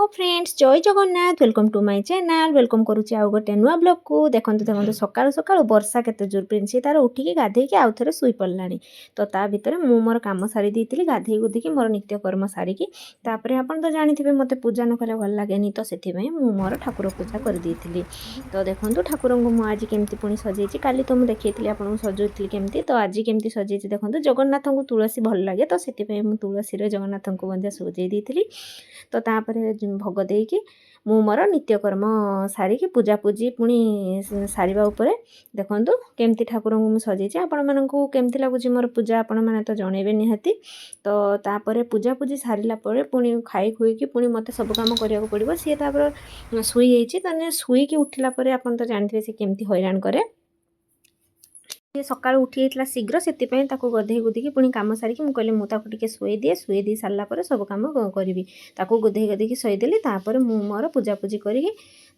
ओ friends जय Jagannath welcome to my channel welcome करुच्ची आउ गोटे नुआ ब्लॉग को देखते देखते सकाळु सकाळु वर्षा केते जोर प्रिंसी तार उठिकी गाधेकी आउ थे शुई पड़लानी तो ता भितर मु मोर काम सारी देती गाधे गुधिकी मोर नित्यकर्म सारिकी तापर आपन तो जानी मते पूजा न कले भल लागेनी तो से मु मोर ठाकुर पूजा कर देती तो देखो ठाकुर को मुझे आज केमती पुणी सजेची काली तो मुझे देखी आपको सजाऊली केमती तो आज केमती सजेची देखो जगन्नाथ को तुलसी भल लगे तो से तुलसी जगन्नाथ को सजाई देती तो तापर भोग देकी मु मोर नित्यकर्म सारिकी पूजापूजी पुणी सारिबा उपरे देखंतु केमती ठाकुर को सजेची आपण मानकु केमती लागुची मोर पूजा आपण माने तो जणेबे निहाती तो तापर पूजापूजी सारिला परे पुणी खाई खुईकी पुणी मते सब काम करिया पड़िबो सी तापर सुई जाइची तने सुई की उठिला परे आपण तो जानथिबे से केमती हैरान करे सकाळु उठी जाइतला शीघ्र सेतिपई ताको गधेई गुधिकी पुणी काम सारिकी मु कहले मु ताको टिके शुई दी सारला परे सब काम करिवि ताको गधेई गधेई शोई देली तापर मु मोर पूजापूजी करिकी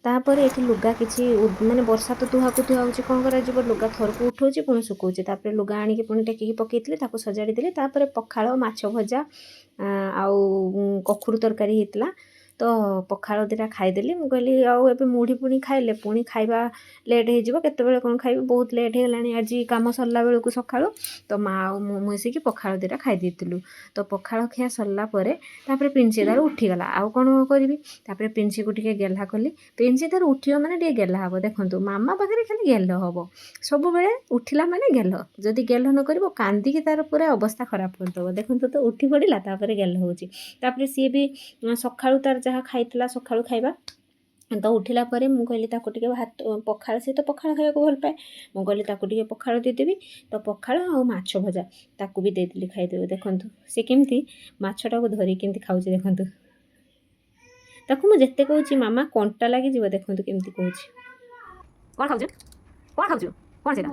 तापर एठी लुगा किछि माने वर्षा तो तुहा होची कोन करा जिवो लुगा थरकु उठौची पुणी सुकौची तापर लुगा आनिकी पुणी टेकिकी पकेइतली ताको सजाडी देली तापर पखाळ माछ भजा आउ कखुरु तरकारी हितला तो पखाड़ दीटा खाईदेली मुझे कहली आउ ए मुढ़ी पुणी खाइले पुणी खाइबा लेट हो केतबेले कौन खाइबे बहुत लेट होगलानी आज काम सरला बेलू सकाळु तो माँ आउ मिसिकी पखाड़ दीटा खाई देइतिलु तो पखाड़ खिया सरला परे तापर प्रिंसी तार उठीगला आउ कौन करी तापर प्रिंसी को टिके गेला कली प्रिंसी तार उठियो माने टिके गेला हम देखंतु मामा पाखे खाली गेल हम सब बेले उठिला माने गेल जदि गेल न करिवो कांदिकी तार पूरा अवस्था खराब करदेव देखंतु तो उठी पड़िला तापर गेल होची तापर सी भी सकाळु तार जहाँ खाइला सकाळु खाइबा तो उठिला परे मु कहली ताको टिके भात पखाळ से तो पखाळ खाइबा भल पाए मु कहली ताको टिके पखाळ देदेबी तो पखाळ आ माछ भजा ताको भी देदेली खाइदेबे देखंतु से केमती माछटा को धरी केमती खाउची देखंतु ताको मु जेते कहूची मामा कंटा लागी जीव देखंतु केमती कहूची कोन खाउछु कोन सेटा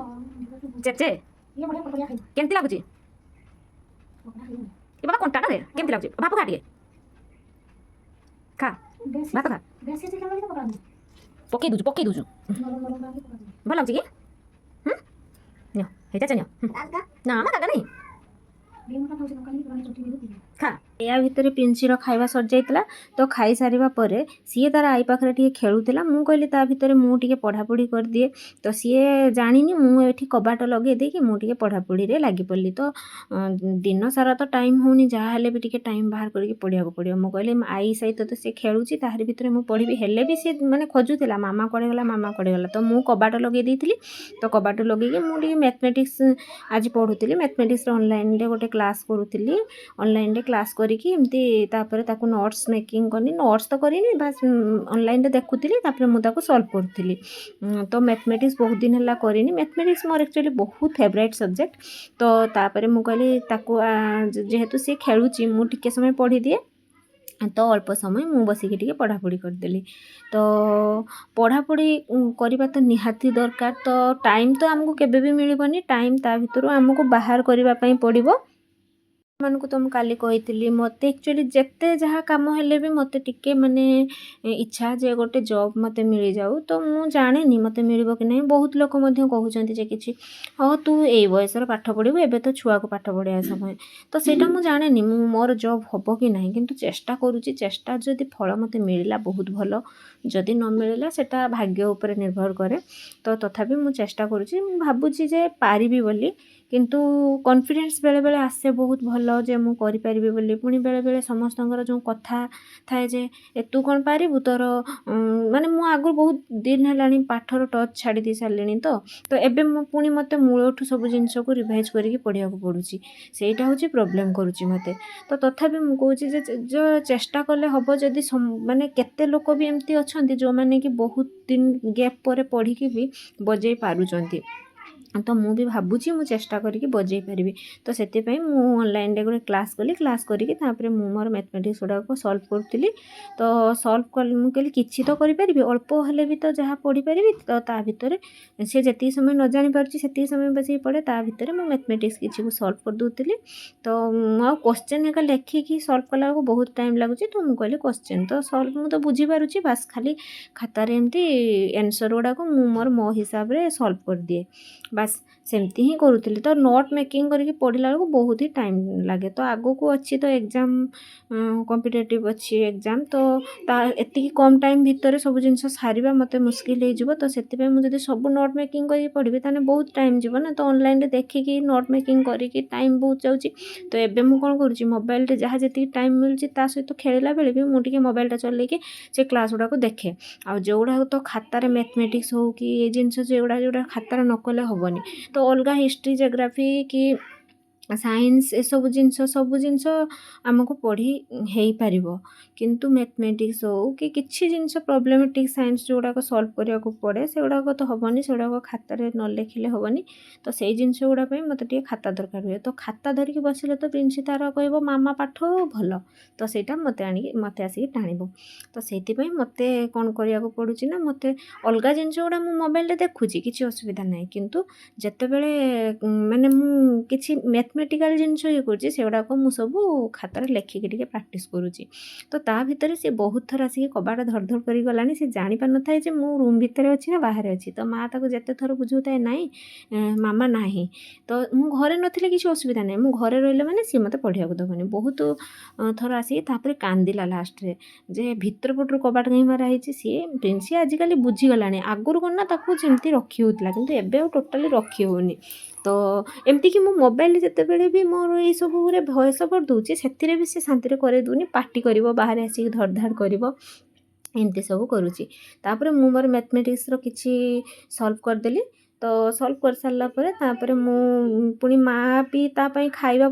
चेचे केमती लागुची ए बाबा कंटाटा दे केमती लागुची बापू खा टिके खा भात खा पकई दूचु भल लाଗୁଛି କି ନିଅ ହେଇଟା ଚାନିଅ ନା ମ ଦାଗା ନାହିଁ खा या भितर पिंसीर खाइबा सर जाइतला तो खाई सारिबा परे सी तार आई पाखरे टिके खेलुतिला मु कहली ता भितर मु टिके पढ़ापढ़ी कर दिए तो सी जानिनी मु एठी कबाट लगे देकी मु टिके पढ़ापढ़ी रे लागी पड़ली तो दिन सारा तो टाइम होनी जहाँ हेले भी टिके टाइम बाहर करके पढ़िया को पड़ियो मु कहली आई सहित तो सी खेलुची ताहारी भितर मु पढ़िबी हेले भी सी माने खोजुतिला मामा कड़े गला तो मु कबाट लगे देइतिली तो कबाट लगे मु टिके मैथमेटिक्स आज पढ़ुतिली मैथमेटिक्स ऑनलाइन रे गोटे क्लास करूतिली ऑनलाइन रे क्लास करिकी एमती तापर ताकू नोट्स मेकिंग करनी नोट्स तो करिनी बस ऑनलाइन रे देखुतिली तापर मु ताकू सॉल्व करथिली तो मैथमेटिक्स बहुत दिन हला करिनी मैथमेटिक्स मोर एक्चुअली बहुत फेवरेट सब्जेक्ट तो तापर मु कहली ताकू जेहेतु से खेलुची मु टिके समय पढ़ी दिए तो अल्प समय मु बसिकी टिके पढ़ापढ़ी करदेली तो पढ़ापढ़ी करवा तो निहाती दरकार तो टाइम तो आमको केबे भी मिलबनी टाइम ता भितर आमको बाहर करबा पई पड़िबो मानक तो मुझे कही मत एक्चुअली जिते जहाँ कम हेले भी मत टिके माने इच्छा जे गोटे जॉब मत मिल जाऊ तो मु जाने मत मिल कि नहीं बहुत लोक कहते कि हाँ तू ये बयस पाठ पढ़ू एवं तो छुआ को पाठ पढ़ाया समय तो सेटा मु जाने मोर जॉब हम कि ना कि चेष्टा करुच्ची चेष्टा जदि फल मत मिलला बहुत भल जदि न मिलला सेटा भाग्य उपर निर्भर करे तो तथापि मु चेष्टा करुच्ची भावुची जे पारिबी बोली किंतु कॉन्फिडेंस बेले बेले आसे बहुत भल जे मु करि परिबी बोली पुणी बेले बेले समस्त जो कथा थाए जे तू कौन पारिबु तोर माने मु आगु बहुत दिन हेलानी पाठर टच छाड़ी दी सारलिनी तो एबे मु पुणी मते मूलठू सब जिनिस को रिवाइज करिकी पढ़िया को पड़ुची सेटा होची प्रॉब्लम करूची मते तो तथापि मु कहूची जे जो चेष्टा कले हबो जदी माने केते लोक भी एमती अछंती जो माने कि बहुत दिन गैप पर पढ़ी भी बजाई पारुचंती तो मु भी भावुची मु चेष्टा करके बजाई पारि तो से मु ऑनलाइन रे गोटे क्लास कली क्लास करके मु मोर मैथमेटिक्स गुड़ा को सॉल्व करी तो सॉल्व कर मु कहली किछि तो करि परिबी अल्प हेले भी तो जहाँ पढ़ी पारि तो ता भितर से जति समय न जानि पारुची सेति समय बजे पड़े ता भितर मु मैथमेटिक्स किछि को सॉल्व कर दूतिली तो मु क्वेश्चन एका लेखिकी सॉल्व कला को बहुत टाइम लागुची तो मु कहली क्वेश्चन तो सॉल्व मु तो बुझी पारुची बस खाली खातार एमती आंसर गुड़ा को मु मोर मो हिसाब रे सॉल्व कर दिए ବାସ୍ ସେମିତି ହିଁ କରୁଥିଲି। ତ ନୋଟ୍ ମେକିଂ କରିକି ପଢ଼ିଲା ବେଳକୁ ବହୁତ ହି ଟାଇମ୍ ଲାଗେ। ତ ଆଗକୁ ଅଛି ତ ଏକ୍ଜାମ୍, କମ୍ପିଟେଟିଭ୍ ଅଛି ଏକ୍ଜାମ୍, ତ ତା ଏତିକି କମ୍ ଟାଇମ୍ ଭିତରେ ସବୁ ଜିନିଷ ସାରିବା ମୋତେ ମୁସ୍କିଲ୍ ହେଇଯିବ। ତ ସେଥିପାଇଁ ମୁଁ ଯଦି ସବୁ ନୋଟ୍ ମେକିଂ କରିକି ପଢ଼ିବି ତାହେଲେ ବହୁତ ଟାଇମ୍ ଯିବ ନା। ତ ଅନଲାଇନ୍ରେ ଦେଖିକି ନୋଟ୍ ମେକିଂ କରିକି ଟାଇମ୍ ବହୁତ ଯାଉଛି। ତ ଏବେ ମୁଁ କ'ଣ କରୁଛି, ମୋବାଇଲରେ ଯାହା ଯେତିକି ଟାଇମ୍ ମିଳୁଛି ତା ସହିତ ଖେଳିଲା ବେଳେ ବି ମୁଁ ଟିକେ ମୋବାଇଲଟା ଚଲେଇକି ସେ କ୍ଲାସ୍ ଗୁଡ଼ାକୁ ଦେଖେ। ଆଉ ଯେଉଁଗୁଡ଼ାକ ତ ଖାତାରେ ମ୍ୟାଥମେଟିକ୍ସ ହଉ କି ଏଇ ଜିନିଷ ଯେଉଁଗୁଡ଼ା ଖାତାରେ ନ କଲେ ହେବନି, ତ ଅଲଗା ହିଷ୍ଟ୍ରି, ଜିଓଗ୍ରାଫି କି ସାଇନ୍ସ ସବୁ ଜିନିଷ ଆମକୁ ପଢ଼ି ହେଇପାରିବ। କିନ୍ତୁ ମ୍ୟାଥମେଟିକ୍ସ ହଉ କି କିଛି ଜିନିଷ ପ୍ରୋବ୍ଲେମେଟିକ୍ ସାଇନ୍ସ ଯେଉଁଗୁଡ଼ାକ ସଲ୍ଭ କରିବାକୁ ପଡ଼େ ସେଗୁଡ଼ାକ ତ ହେବନି, ସେଗୁଡ଼ାକ ଖାତାରେ ନ ଲେଖିଲେ ହେବନି। ତ ସେଇ ଜିନିଷ ଗୁଡ଼ା ପାଇଁ ମୋତେ ଟିକେ ଖାତା ଦରକାର ହୁଏ। ତ ଖାତା ଧରିକି ବସିଲେ ତ ପ୍ରିନ୍ସି ତାର କହିବ ମାମା ପାଠ ଭଲ, ତ ସେଇଟା ମୋତେ ଆସିକି ଟାଣିବ। ତ ସେଇଥିପାଇଁ ମୋତେ କ'ଣ କରିବାକୁ ପଡ଼ୁଛି ନା, ମୋତେ ଅଲଗା ଜିନିଷ ଗୁଡ଼ା ମୁଁ ମୋବାଇଲରେ ଦେଖୁଛି, କିଛି ଅସୁବିଧା ନାହିଁ। କିନ୍ତୁ ଯେତେବେଳେ ମାନେ ମୁଁ କିଛି ମ୍ୟାଥମେଟିକାଲ୍ ଜିନିଷ ଇଏ କରୁଛି ସେଗୁଡ଼ାକ ମୁଁ ସବୁ ଖାତାରେ ଲେଖିକି ଟିକେ ପ୍ରାକ୍ଟିସ୍ କରୁଛି। ତ ତା ଭିତରେ ସେ ବହୁତ ଥର ଆସିକି କବାଟ ଧଡ଼ ଧଡ଼ କରିକି ଗଲାଣି। ସେ ଜାଣିପାରୁନଥାଏ ଯେ ମୁଁ ରୁମ୍ ଭିତରେ ଅଛି ନା ବାହାରେ ଅଛି। ତ ମାଆ ତାକୁ ଯେତେ ଥର ବୁଝାଉଥାଏ ନାଇଁ ମାମା ନାହିଁ, ତ ମୁଁ ଘରେ ନଥିଲେ କିଛି ଅସୁବିଧା ନାହିଁ, ମୁଁ ଘରେ ରହିଲେ ମାନେ ସିଏ ମୋତେ ପଢ଼ିବାକୁ ଦେବନି। ବହୁତ ଥର ଆସିକି ତାପରେ କାନ୍ଦିଲା ଲାଷ୍ଟରେ ଯେ ଭିତର ପଟରୁ କବାଟ କାହିଁ ମାରା ହେଇଛି। ସିଏ ଆଜିକାଲି ବୁଝିଗଲାଣି। ଆଗରୁ କ'ଣ ନା ତାକୁ ଯେମିତି ରଖି ହେଉଥିଲା, କିନ୍ତୁ ଏବେ ଆଉ ଟୋଟାଲି ରଖି ହେଉନି। ତ ଏମିତିକି ମୁଁ ମୋବାଇଲରେ ଯେତେବେଳେ ବି ମୋର ଏଇସବୁରେ ଭଏସ୍ ଓଭର୍ ଦେଉଛି ସେଥିରେ ବି ସେ ଶାନ୍ତିରେ କରେଇ ଦେଉନି, ପାଟି କରିବ, ବାହାରେ ଆସିକି ଧଡ଼ ଧାଡ଼ କରିବ, ଏମିତି ସବୁ କରୁଛି। ତାପରେ ମୁଁ ମୋର ମ୍ୟାଥମେଟିକ୍ସର କିଛି ସଲ୍ଭ କରିଦେଲି। ତ ସଲ୍ଭ କରିସାରିଲା ପରେ ତାପରେ ମୁଁ ପୁଣି ମାଆ ବି ତା ପାଇଁ ଖାଇବା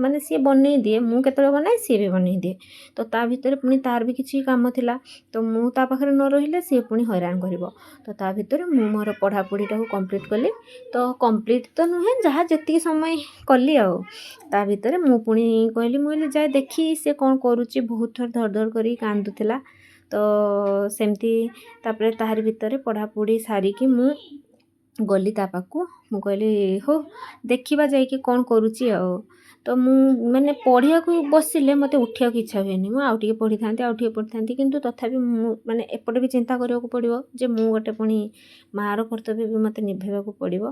ମାନେ ସିଏ ବନେଇ ଦିଏ, ମୁଁ କେତେବେଳେ ବନାଏ ସିଏ ବି ବନେଇ ଦିଏ। ତ ତା ଭିତରେ ପୁଣି ତାର ବି କିଛି କାମ ଥିଲା, ତ ମୁଁ ତା ପାଖରେ ନ ରହିଲେ ସିଏ ପୁଣି ହଇରାଣ କରିବ। ତ ତା ଭିତରେ ମୁଁ ମୋର ପଢ଼ାପଢ଼ିଟାକୁ କମ୍ପ୍ଲିଟ୍ କଲି। ତ କମ୍ପ୍ଲିଟ୍ ତ ନୁହେଁ, ଯାହା ଯେତିକି ସମୟ କଲି ଆଉ। ତା ଭିତରେ ମୁଁ ପୁଣି କହିଲି ଯାଏ ଦେଖି ସେ କ'ଣ କରୁଛି। ବହୁତ ଥର ଧଡ଼ ଧଡ଼ କରିକି କାନ୍ଦୁଥିଲା। ତ ସେମିତି ତାପରେ ତାହାରି ଭିତରେ ପଢ଼ାପଢ଼ି ସାରିକି ମୁଁ ଗଲି ତା ପାଖକୁ। ମୁଁ କହିଲି ହଉ ଦେଖିବା ଯାଇକି କ'ଣ କରୁଛି ଆଉ। ତ ମୁଁ ମାନେ ପଢ଼ିବାକୁ ବସିଲେ ମୋତେ ଉଠିବାକୁ ଇଚ୍ଛା ହୁଏନି। ମୁଁ ଆଉ ଟିକେ ପଢ଼ିଥାନ୍ତି, କିନ୍ତୁ ତଥାପି ମୁଁ ମାନେ ଏପଟେ ବି ଚିନ୍ତା କରିବାକୁ ପଡ଼ିବ ଯେ ମୁଁ ଗୋଟେ ପୁଣି ମାଆର କର୍ତ୍ତବ୍ୟ ବି ମୋତେ ନିଭେଇବାକୁ ପଡ଼ିବ।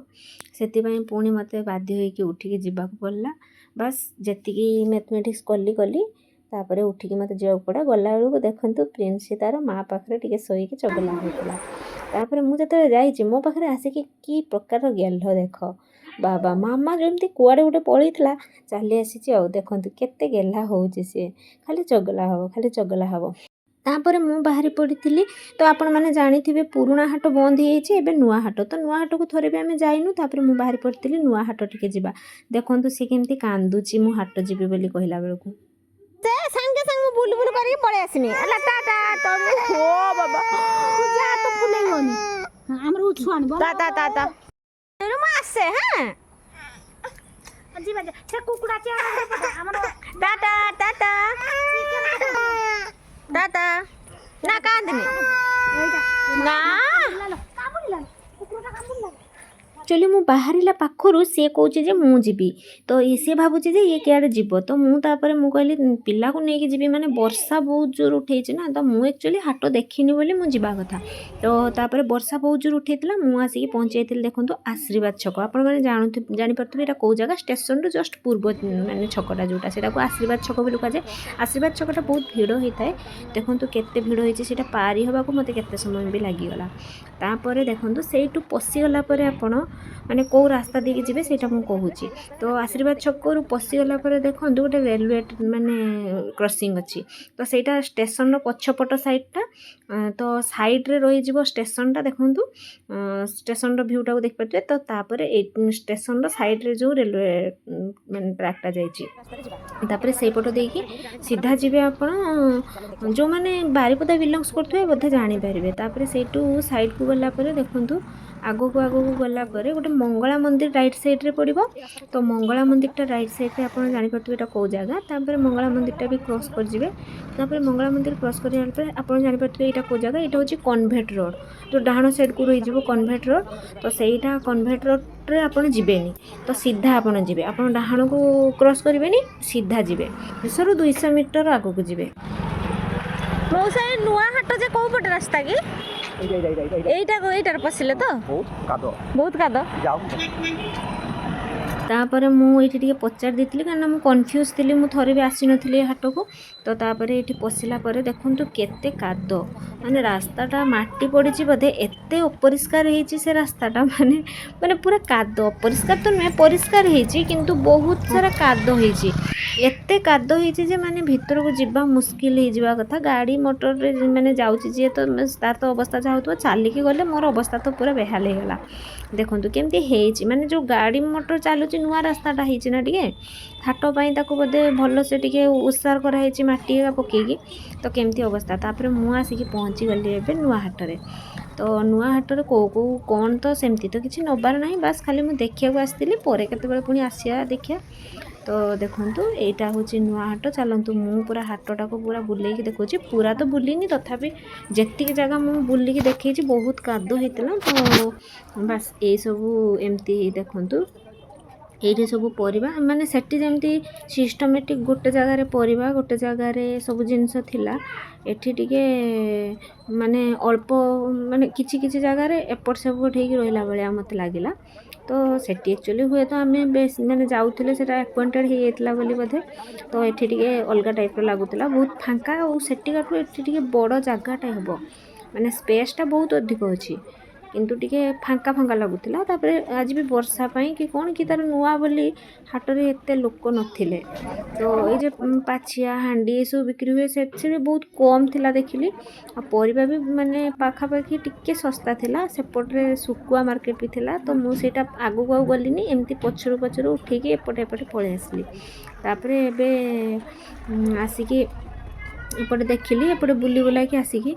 ସେଥିପାଇଁ ପୁଣି ମୋତେ ବାଧ୍ୟ ହୋଇକି ଉଠିକି ଯିବାକୁ ପଡ଼ିଲା। ବାସ୍ ଯେତିକି ମ୍ୟାଥମେଟିକ୍ସ କଲି, ତାପରେ ଉଠିକି ମୋତେ ଯିବାକୁ ପଡ଼ିଲା। ଗଲାବେଳକୁ ଦେଖନ୍ତୁ ପ୍ରିନ୍ସି ତାର ମାଆ ପାଖରେ ଟିକେ ଶୋଇକି ଚଗଲା ହେଉଥିଲା। ତାପରେ ମୁଁ ଯେତେବେଳେ ଯାଇଛି ମୋ ପାଖରେ ଆସିକି କି ପ୍ରକାର ଗେହ୍ଲ ଦେଖ, ବାବା ମାମା ଯେମିତି କୁଆଡ଼େ ଗୋଟେ ପଳେଇଥିଲା ଚାଲି ଆସିଛି ଆଉ। ଦେଖନ୍ତୁ କେତେ ଗେହ୍ଲା ହେଉଛି ସିଏ, ଖାଲି ଚଗଲା ହେବ। ତାପରେ ମୁଁ ବାହାରି ପଡ଼ିଥିଲି। ତ ଆପଣମାନେ ଜାଣିଥିବେ ପୁରୁଣା ହାଟ ବନ୍ଦ ହେଇଯାଇଛି, ଏବେ ନୂଆ ହାଟ। ତ ନୂଆ ହାଟକୁ ଥରେ ବି ଆମେ ଯାଇନୁ। ତାପରେ ମୁଁ ବାହାରି ପଡ଼ିଥିଲି ନୂଆ ହାଟ ଟିକେ ଯିବା। ଦେଖନ୍ତୁ ସେ କେମିତି କାନ୍ଦୁଛି ମୁଁ ହାଟ ଯିବି ବୋଲି କହିଲା ବେଳକୁ। ସାଙ୍ଗେ ସାଙ୍ଗେ ବୁଲୁ କରିକି ପଳେଇ ଆସିନି। ହେଲା ଟାଟା ତମେ ଓ ବାବା ଯା ତ ଫୁଲେଇବନି। ଆମର ଉଛୁ ଆଣିବ ତା ମୁଁ ଆସେ। ହଁ ଯିବା ସେ କୁକୁଡ଼ା ଆମର ଟାଟା ନା କାନ୍ଦିନି ନା ଆକ୍ଚୁଆଲି ମୁଁ ବାହାରିଲା ପାଖରୁ ସିଏ କହୁଛି ଯେ ମୁଁ ଯିବି, ତ ସିଏ ଭାବୁଛି ଯେ ଇଏ କିଆଡ଼େ ଯିବ। ତ ତାପରେ ମୁଁ କହିଲି ପିଲାକୁ ନେଇକି ଯିବି ମାନେ ବର୍ଷା ବହୁତ ଜୋର ଉଠେଇଛି ନା, ତ ମୁଁ ଆକ୍ଚୁଆଲି ହାଟ ଦେଖିନି ବୋଲି ମୁଁ ଯିବା କଥା। ତ ତାପରେ ବର୍ଷା ବହୁତ ଜୋର ଉଠେଇଥିଲା, ମୁଁ ଆସିକି ପହଞ୍ଚାଇଥିଲି ଦେଖନ୍ତୁ ଆଶୀର୍ବାଦ ଛକ। ଆପଣମାନେ ଜାଣିପାରୁଥିବେ ଏଇଟା କେଉଁ ଜାଗା, ଷ୍ଟେସନରୁ ଜଷ୍ଟ ପୂର୍ବ ମାନେ ଛକଟା ଯେଉଁଟା ସେଟାକୁ ଆଶୀର୍ବାଦ ଛକ ବୋଲି କୁହାଯାଏ। ଆଶୀର୍ବାଦ ଛକଟା ବହୁତ ଭିଡ଼ ହୋଇଥାଏ। ଦେଖନ୍ତୁ କେତେ ଭିଡ଼ ହେଇଛି, ସେଇଟା ପାରି ହେବାକୁ ମୋତେ କେତେ ସମୟ ବି ଲାଗିଗଲା। ତାପରେ ଦେଖନ୍ତୁ ସେଇଠୁ ପଶିଗଲା ପରେ ଆପଣ ମାନେ କେଉଁ ରାସ୍ତା ଦେଇକି ଯିବେ ସେଇଟା ମୁଁ କହୁଛି। ତ ଆଶୀର୍ବାଦ ଛକରୁ ପଶିଗଲା ପରେ ଦେଖନ୍ତୁ ଗୋଟେ ରେଲୱେ ମାନେ କ୍ରସିଂ ଅଛି। ତ ସେଇଟା ଷ୍ଟେସନର ପଛପଟ ସାଇଡ଼୍ଟା, ତ ସାଇଡ଼୍ରେ ରହିଯିବ ଷ୍ଟେସନଟା। ଦେଖନ୍ତୁ ଷ୍ଟେସନର ଭିଉଟାକୁ ଦେଖିପାରୁଥିବେ। ତ ତାପରେ ଏଇ ଷ୍ଟେସନର ସାଇଡ଼୍ରେ ଯେଉଁ ରେଲୱେ ମାନେ ଟ୍ରାକ୍ଟା ଯାଇଛି, ତାପରେ ସେଇପଟ ଦେଇକି ସିଧା ଯିବେ ଆପଣ। ଯେଉଁମାନେ ବାରିପଦା ବିଲଙ୍ଗସ୍ କରୁଥିବେ ବୋଧେ ଜାଣିପାରିବେ। ତାପରେ ସେଇଠୁ ସାଇଡ଼୍କୁ ଗଲା ପରେ ଦେଖନ୍ତୁ ଆଗକୁ ଗଲା ପରେ ଗୋଟେ ମଙ୍ଗଳା ମନ୍ଦିର ରାଇଟ୍ ସାଇଡ଼୍ରେ ପଡ଼ିବ। ତ ମଙ୍ଗଳା ମନ୍ଦିରଟା ରାଇଟ୍ ସାଇଡ଼୍ରେ ଆପଣ ଜାଣିପାରୁଥିବେ ଏଇଟା କେଉଁ ଜାଗା। ତାପରେ ମଙ୍ଗଳା ମନ୍ଦିରଟା ବି କ୍ରସ୍ କରିଯିବେ। ତାପରେ ମଙ୍ଗଳା ମନ୍ଦିର କ୍ରସ୍ କରିବା ପରେ ଆପଣ ଜାଣିପାରୁଥିବେ ଏଇଟା କେଉଁ ଜାଗା। ଏଇଟା ହେଉଛି କନଭେଣ୍ଟ ରୋଡ଼, ଯେଉଁ ଡାହାଣ ସାଇଡ଼୍କୁ ରହିଯିବ କନଭେଣ୍ଟ ରୋଡ଼। ତ ସେଇଟା କନଭେଣ୍ଟ ରୋଡ଼ରେ ଆପଣ ଯିବେନି, ତ ସିଧା ଆପଣ ଯିବେ। ଆପଣ ଡାହାଣକୁ କ୍ରସ୍ କରିବେନି, ସିଧା ଯିବେ। 100ରୁ 200 ମିଟର ଆଗକୁ ଯିବେ। ମଉସା ନୂଆ ହାଟ ଯେ କୋଉ ପଟେ ରାସ୍ତା କି? এইটার ପଶିଲେ ତ ବହୁତ କାଦ तापर मुझे टे पचार देती कारण मुझे कन्फ्यूज थी मुझे थोड़े भी आसी नी हाट को तो तापर ये पशिला देखु केते काद माने रास्ताटा माटी पड़ी बोधे एत अपरिष्कार से रास्ताटा माने माने पूरा काद अपरिष्कार तो नुहे परिष्कार किंतु बहुत सारा काद एते काद जे माने भीतर को जीवा मुस्किल हो जावा कथा गाड़ी मोटर माने जाऊँगी जी तो तार तो अवस्था जहाँ हो चलिकी गले मोर अवस्था तो पूरा बेहाल होगा देखो केमती माने जो गाड़ी मोटर चलुची नुआ रास्ताटा होना टे हाटपाई बोधे भल से टे उसार कराई मटी पकईकी तो केमती अवस्था तापर मुझे आसिक पहुँची गली एवं नुआ हाटरे तो नुआ हाटरे कौ कौन तो सेमती तो किसी नबार ना बास खाली मुझे देखा आसती पर केत पुणी आसिया देखिया तो देखु यहाँ हूँ नुआ हाट चलतु मु पूरा हाटटा को पूरा बुलेकी देखुची पूरा तो बुलीनी तथापि जेतिक जगह मुझे बुलिकी देखी बहुत काद होता तो बास ये सबू एमती देखु ये सब परिबा माने सेठी जमती सिस्टमेटिक गोटे जगार परिबा गोटे जगार सब जिनस थिला एठी टिके माने अल्प माने किछि किछि जगार एपट सेपट होगी रहा भाया मत लगिला तो सेठी एक्चुअली हुए तो आम बेस मैंने जाऊे से एक्वांटेड हो जाता बोली बोधे तो ये टे अलग टाइप लगुला बहुत फांका और सेठिकाठू ये बड़ जगहटा हे माने स्पेसटा बहुत अधिक अच्छी किंतु टिके फांका फांका लगुला तापर आज भी वर्षा पाई कि कौन कि तार नुआ बोली हाटरे एते लोक नथिले तो ये पाछिया हांडी ये सब बिक्री हुए से बहुत कम थिला देखिली आ परिबा भी माने पाखापाखि टिके सस्ता थिला सेपटे सुकुआ मार्केट भी थिला तो मुझे आगू आगू गलिनी एमती पछरू पछरू उठेकी एपटे एपटे पळै आसली तापर एबे आसिकी एपटे देखिली एपटे बुली बुलाकी आसिकी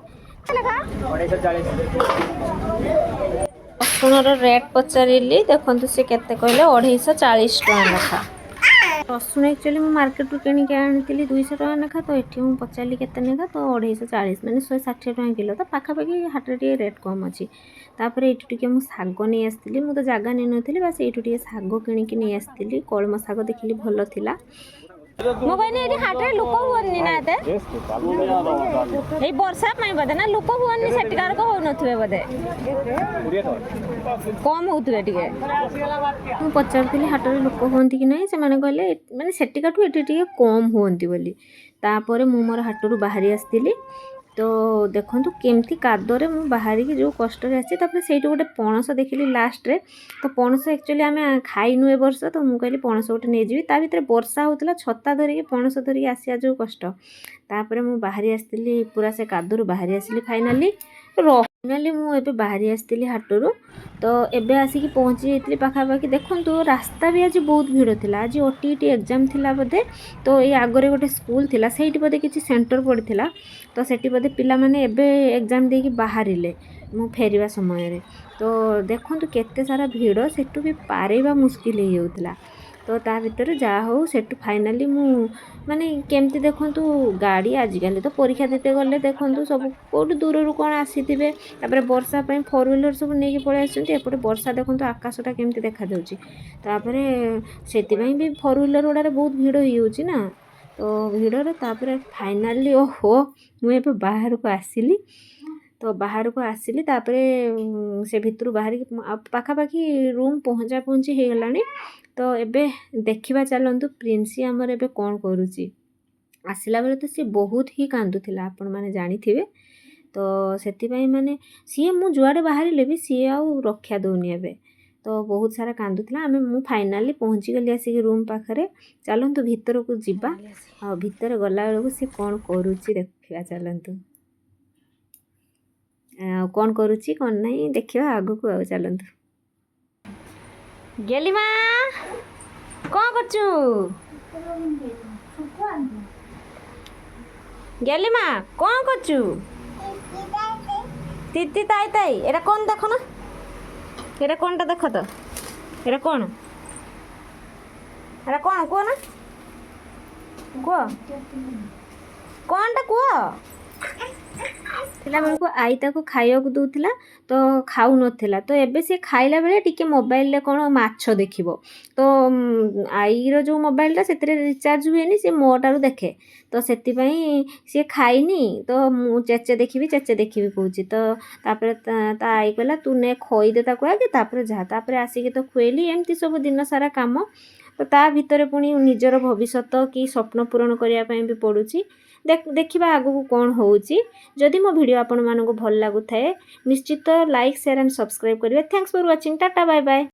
रसुणर रेट पचारि देखु सी केते कहले 240 टका लेखा रसुण एक्चुअली मुझे मार्केट रू किणिक आनी 200 टका लेखा तो ये मुझे पचारि केते लेखा तो 240 माने 160 टका किलो तो पाखापाखि हाट रे रेट कम अच्छी तापर ये मुझे शाग नहीं आसती मुझे तो जगह नहीं नी बास ये शाग किणिकी नहीं आसती कलम शाग देखिली भल थिला मो कहनी एठी हाट रे लोक हुअनी ना एते ए वर्षा पई बदे ना लोक हुअनी सेटिकार को हो नथुवे बदे कम होतुवे टिके मु पचारथिली हाट रे लोक होंती कि नहीं से माने कहले माने सेटिकाठू एठी टिके कम होंती बोली तापर मु मोर हाट रू बाहरी आस्तिली तो देखु केमती कादरे मु बाहरी की जो कष्ट आसी से गोटे पणस देखिली लास्ट रे तो पणस एक्चुअली आम खाइनु ए वर्ष तो मुझे कहली पणस गोटे नहीं जी ता भीतर वर्षा होता छता धरिकी पणस धरिकी आसिया जो कष्ट तापर मु बाहरी आसती पूरा से कादरू बाहरी आसली फाइनाली मुझे बाहरी आसती हाटरू तो एबे आसिक पहुँची जाती पाखापाखि देखु रास्ता भी आज बहुत भीड़ थिला आज ओटीटी एग्जाम थिला बोधे तो ये आगरे गोटे स्कूल थिला सेठी बोधे किसी सेंटर पड़ता तो सेठी बोधे पिला माने एबे एग्जाम देकी बाहरिले मु फेरिया समय तो देखु केते सारा भीड़ सेठू भी पारेबा मुस्किल हो जाउतला तो ता भीतर जा हो सेठू फाइनाली मु माने केमती देखु गाड़ी आजिकल तो परीक्षा देते गले देखु सब कौट दूर कौन आसीथिबे तापर वर्षा पाई 4 व्हीलर सब नहीं पळै आछंती एपटे वर्षा देखु आकाशटा केमती देखा जाउची तापर सेतिबाई भी 4 व्हीलर उडारे बहुत भीड़ हो जाउची ना तो भीड़रे तापर फाइनाली ओहो मुझे बाहर को आसिली तो बाहर को आसिली तापरे से भितर बाहर पाखापाखि रूम पहुँचा पहुँची हो गलानी तो एबे देखिबा चलंतु प्रिंसी आमर एबे कौन करूची आसिला बेले तो सी बहुत ही कांदुथिला आपण माने जानिथिबे तो सेतिबाई माने सी मु जुआडे बाहरिले भी सी आउ रक्षा दउनी एबे तो बहुत सारा कांदुथिला आमे मु फाइनाली पहुँची गली आसिक रूम पाखरे चलंतु भीतर को जिबा आ भीतर गला बेलू सी कौन करूची देखिबा चलंतु कौन करूची कौन नहीं देखिबा आगु को आ चलंतु गेली मा कौन करचू गेली मा कौन करचू तिती ताई ताई एरा कौन देखो ना एरा कौनटा देखो तो एरा कौन एरा कौन को ना को कौनटा को ଆସିଲା ବେଳକୁ ଆଈ ତାକୁ ଖାଇବାକୁ ଦେଉଥିଲା ତ ଖାଉନଥିଲା। ତ ଏବେ ସେ ଖାଇଲା ବେଳେ ଟିକେ ମୋବାଇଲରେ କ'ଣ ମାଛ ଦେଖିବ। ତ ଆଈର ଯେଉଁ ମୋବାଇଲଟା ସେଥିରେ ରିଚାର୍ଜ ହୁଏନି, ସେ ମୋଟାରୁ ଦେଖେ। ତ ସେଥିପାଇଁ ସିଏ ଖାଇନି। ତ ମୁଁ ଚେଚେ ଦେଖିବି କହୁଛି। ତ ତାପରେ ତା ଆଈ କହିଲା ତୁ ନେ ଖୋଇଦେ ତାକୁ ଆଗେ ତାପରେ ଯାହା। ତାପରେ ଆସିକି ତ ଖୁଏଇଲି। ଏମିତି ସବୁ ଦିନ ସାରା କାମ। ତ ତା ଭିତରେ ପୁଣି ନିଜର ଭବିଷ୍ୟତ କି ସ୍ୱପ୍ନ ପୂରଣ କରିବା ପାଇଁ ବି ପଡ଼ୁଛି। ଦେଖିବା ଆଗକୁ କ'ଣ ହେଉଛି। ଯଦି ମୋ ଭିଡ଼ିଓ ଆପଣମାନଙ୍କୁ ଭଲ ଲାଗୁଥାଏ ନିଶ୍ଚିତ ଲାଇକ୍ ସେୟାର ଆଣ୍ଡ ସବସ୍କ୍ରାଇବ୍ କରିବେ। Thanks for watching. Tata bye bye.